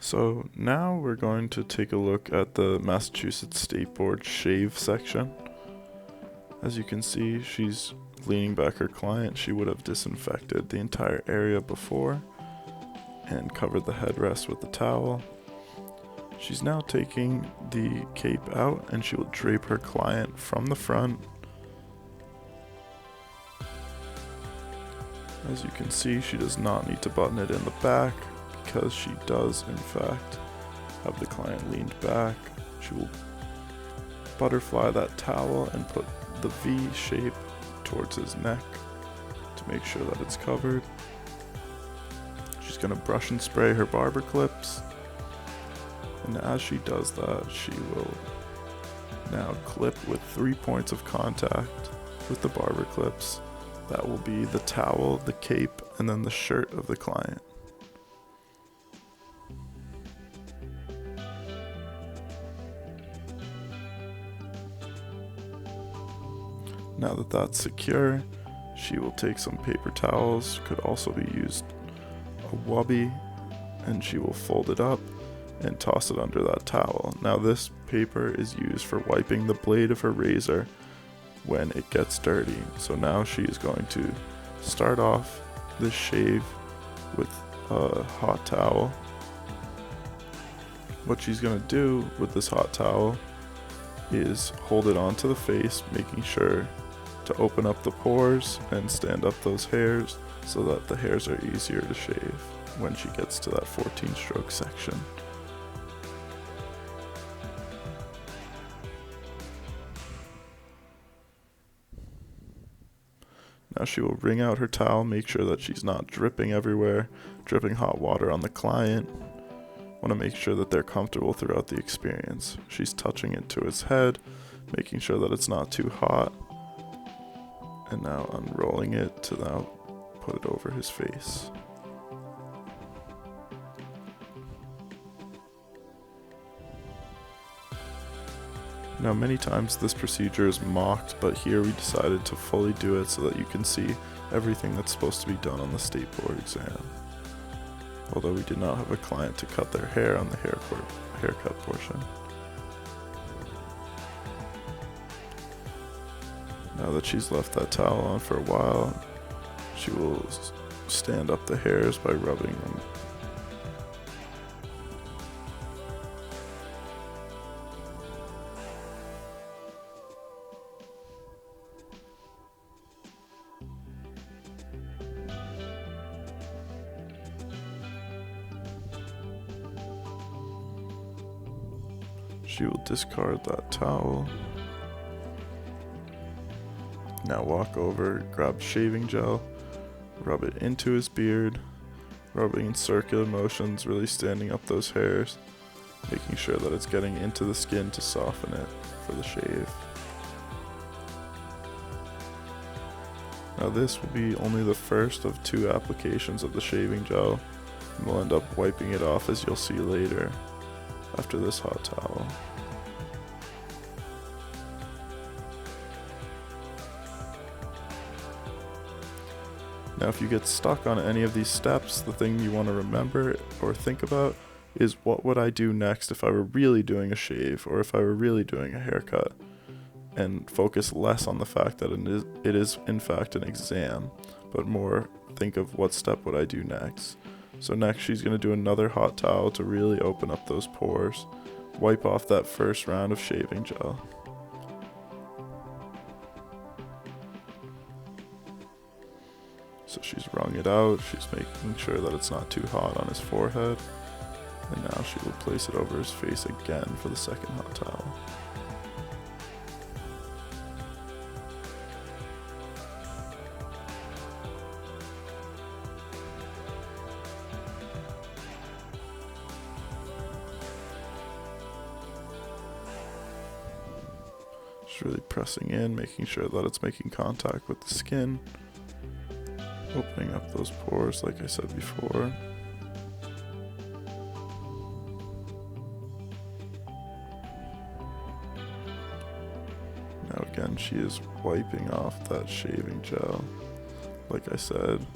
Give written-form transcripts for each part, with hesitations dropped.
So now we're going to take a look at the Massachusetts State Board shave section. As you can see, she's leaning back her client. She would have disinfected the entire area before and covered the headrest with the towel. She's now taking the cape out and she will drape her client from the front. As you can see, she does not need to button it in the back because she does in fact have the client leaned back. She will butterfly that towel and put the V shape towards his neck to make sure that it's covered. She's going to brush and spray her barber clips, and as she does that, she will now clip with 3 points of contact with the barber clips. That will be the towel, the cape, and then the shirt of the client. Now that that's secure, she will take some paper towels, could also be used a wubby, and she will fold it up and toss it under that towel. Now this paper is used for wiping the blade of her razor when it gets dirty. So now she is going to start off this shave with a hot towel. What she's going to do with this hot towel is hold it onto the face, making sure to open up the pores and stand up those hairs so that the hairs are easier to shave when she gets to that 14 stroke section. Now she will wring out her towel, make sure that she's not dripping everywhere, dripping hot water on the client. Want to make sure that they're comfortable throughout the experience. She's touching it to his head, making sure that it's not too hot, and now unrolling it to now put it over his face. Now many times this procedure is mocked, but here we decided to fully do it so that you can see everything that's supposed to be done on the state board exam. Although we did not have a client to cut their hair on the haircut portion. Now that she's left that towel on for a while, she will stand up the hairs by rubbing them. She will discard that towel. Now walk over, grab shaving gel, rub it into his beard, rubbing in circular motions, really standing up those hairs, making sure that it's getting into the skin to soften it for the shave. Now this will be only the first of 2 applications of the shaving gel, and we'll end up wiping it off, as you'll see later, after this hot towel. Now if you get stuck on any of these steps, the thing you want to remember or think about is, what would I do next if I were really doing a shave or if I were really doing a haircut? And focus less on the fact that it is in fact an exam, but more think of, what step would I do next? So next she's going to do another hot towel to really open up those pores, wipe off that first round of shaving gel. So she's wrung it out, she's making sure that it's not too hot on his forehead, and now she will place it over his face again for the second hot towel. Just really pressing in, making sure that it's making contact with the skin. Opening up those pores like I said before. Now again, she is wiping off that shaving gel, like I said,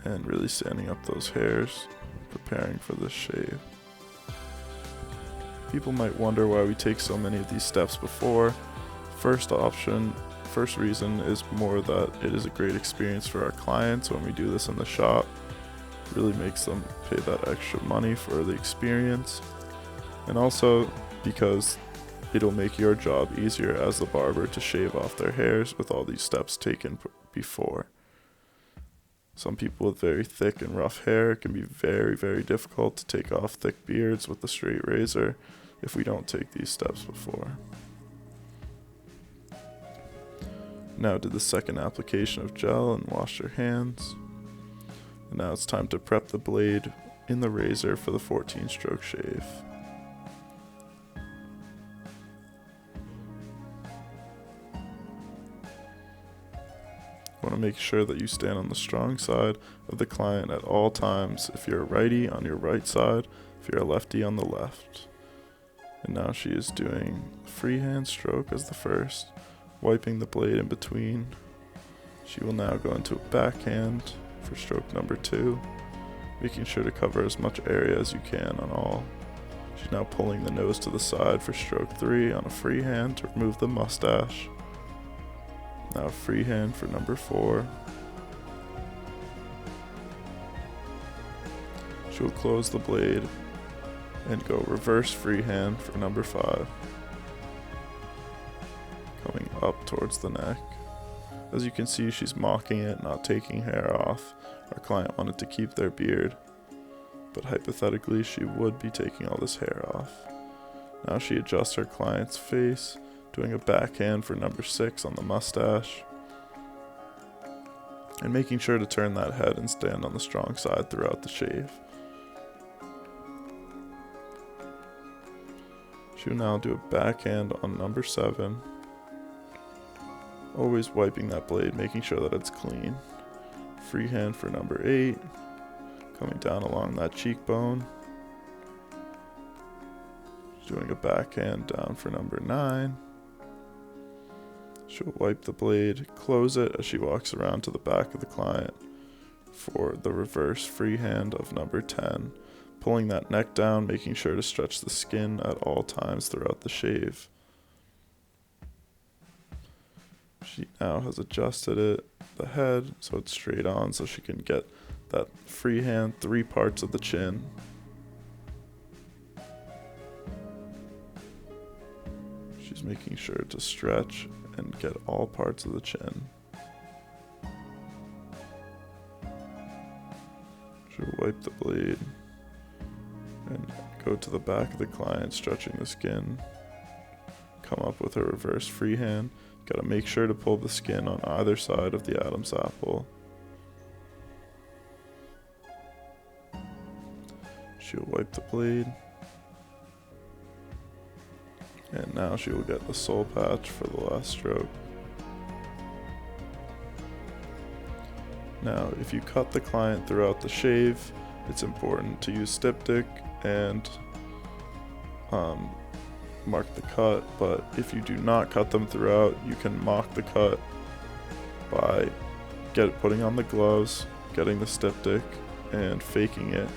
and really sanding up those hairs, preparing for this shave. People might wonder why we take so many of these steps before. First reason is more that it is a great experience for our clients when we do this in the shop. It really makes them pay that extra money for the experience. And also because it'll make your job easier as the barber to shave off their hairs with all these steps taken before. Some people with very thick and rough hair, it can be very, very difficult to take off thick beards with a straight razor if we don't take these steps before. Now do the second application of gel and wash your hands. And now it's time to prep the blade in the razor for the 14-stroke shave. You want to make sure that you stand on the strong side of the client at all times. If you're a righty, on your right side. If you're a lefty, on the left. And now she is doing freehand stroke as the first, wiping the blade in between. She will now go into a backhand for stroke number 2, making sure to cover as much area as you can on all. She's now pulling the nose to the side for stroke 3 on a freehand to remove the mustache. Now freehand for number 4. She'll close the blade and go reverse freehand for number 5. Coming up towards the neck. As you can see, she's mocking it, not taking hair off. Our client wanted to keep their beard, but hypothetically she would be taking all this hair off. Now she adjusts her client's face, doing a backhand for number 6 on the mustache, and making sure to turn that head and stand on the strong side throughout the shave. She will now do a backhand on number 7, always wiping that blade, making sure that it's clean. Freehand for number 8, coming down along that cheekbone. Doing a backhand down for number 9. She'll wipe the blade, close it as she walks around to the back of the client for the reverse freehand of number 10, pulling that neck down, making sure to stretch the skin at all times throughout the shave. She now has adjusted the head so it's straight on so she can get that freehand 3 parts of the chin. She's making sure to stretch and get all parts of the chin. She'll wipe the blade and go to the back of the client, stretching the skin. Come up with a reverse freehand. Gotta make sure to pull the skin on either side of the Adam's apple. She'll wipe the blade. And now she will get the soul patch for the last stroke. Now, if you cut the client throughout the shave, it's important to use styptic and mark the cut, but if you do not cut them throughout, you can mock the cut by putting on the gloves, getting the styptic, and faking it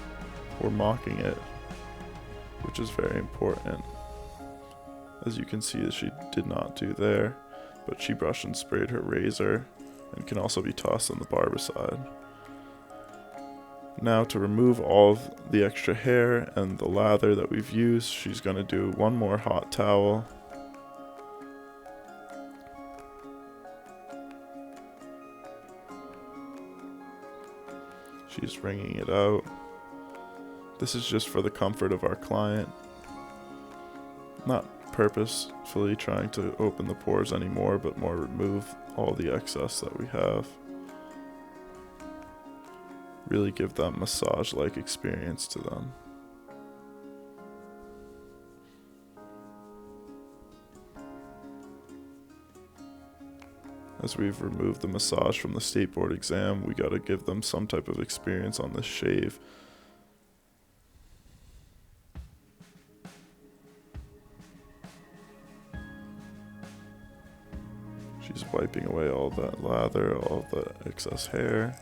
or mocking it, which is very important. As you can see, she did not do there, but she brushed and sprayed her razor and can also be tossed on the barber side. Now to remove all of the extra hair and the lather that we've used, she's going to do one more hot towel. She's wringing it out. This is just for the comfort of our client. Not purposefully trying to open the pores anymore, but more remove all the excess that we have. Really give that massage-like experience to them. As we've removed the massage from the state board exam, we gotta give them some type of experience on this shave. She's wiping away all that lather, all the excess hair,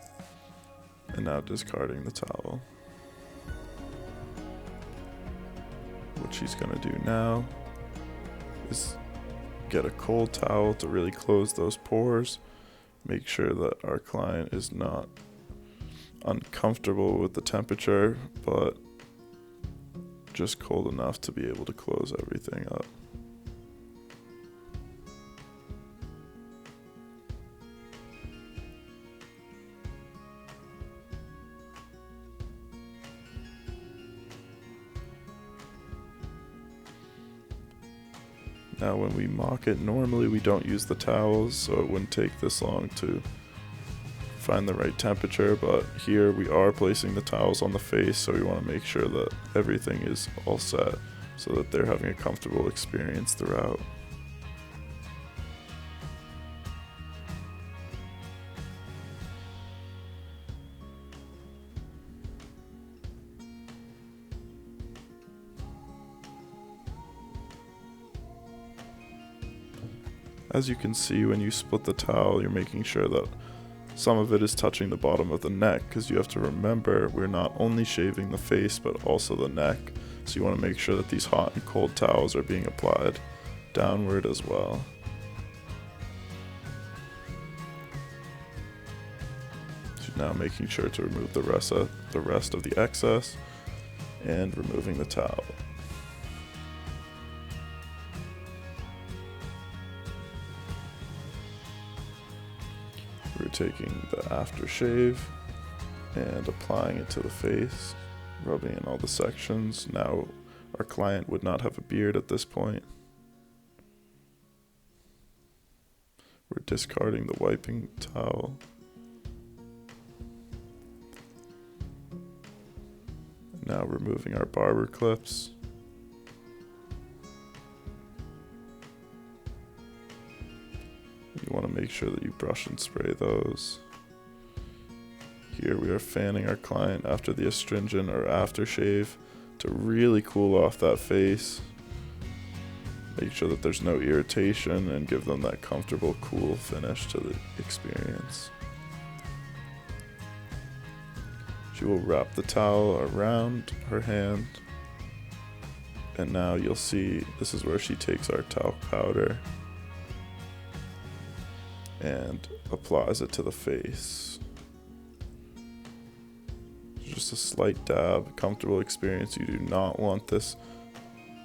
and now discarding the towel. what she's going to do now is get a cold towel to really close those pores. Make sure that our client is not uncomfortable with the temperature, but just cold enough to be able to close everything up. Now when we mock it, normally we don't use the towels, so it wouldn't take this long to find the right temperature, but here we are placing the towels on the face, so we want to make sure that everything is all set so that they're having a comfortable experience throughout. As you can see, when you split the towel, you're making sure that some of it is touching the bottom of the neck, because you have to remember we're not only shaving the face but also the neck, so you want to make sure that these hot and cold towels are being applied downward as well. So now making sure to remove the rest of the excess and removing the towel. We're taking the aftershave and applying it to the face, rubbing in all the sections. Now our client would not have a beard at this point. We're discarding the wiping towel. Now removing our barber clips. You want to make sure that you brush and spray those. Here we are fanning our client after the astringent or aftershave to really cool off that face. Make sure that there's no irritation and give them that comfortable, cool finish to the experience. She will wrap the towel around her hand. And now you'll see this is where she takes our talc powder and applies it to the face. Just a slight dab, comfortable experience. You do not want this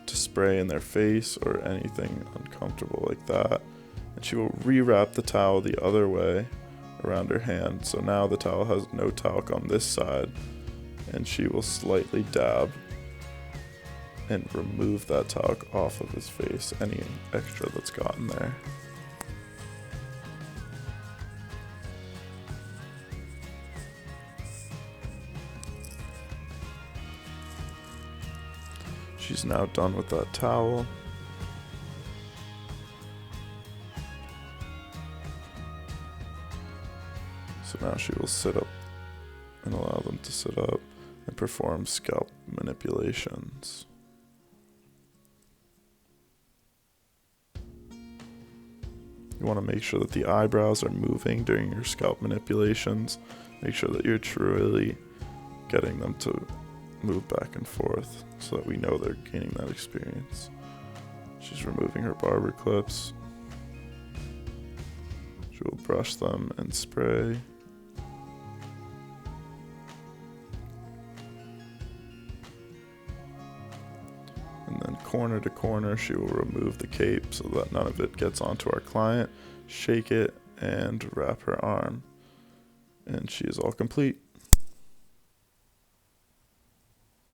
to spray in their face or anything uncomfortable like that. And she will rewrap the towel the other way around her hand. So now the towel has no talc on this side, and she will slightly dab and remove that talc off of his face, any extra that's gotten there. She's now done with that towel. So now she will sit up and allow them to sit up and perform scalp manipulations. You want to make sure that the eyebrows are moving during your scalp manipulations. Make sure that you're truly getting them to move back and forth so that we know they're gaining that experience. She's removing her barber clips. She will brush them and spray. And then corner to corner, she will remove the cape so that none of it gets onto our client, shake it, and wrap her arm. And she is all complete.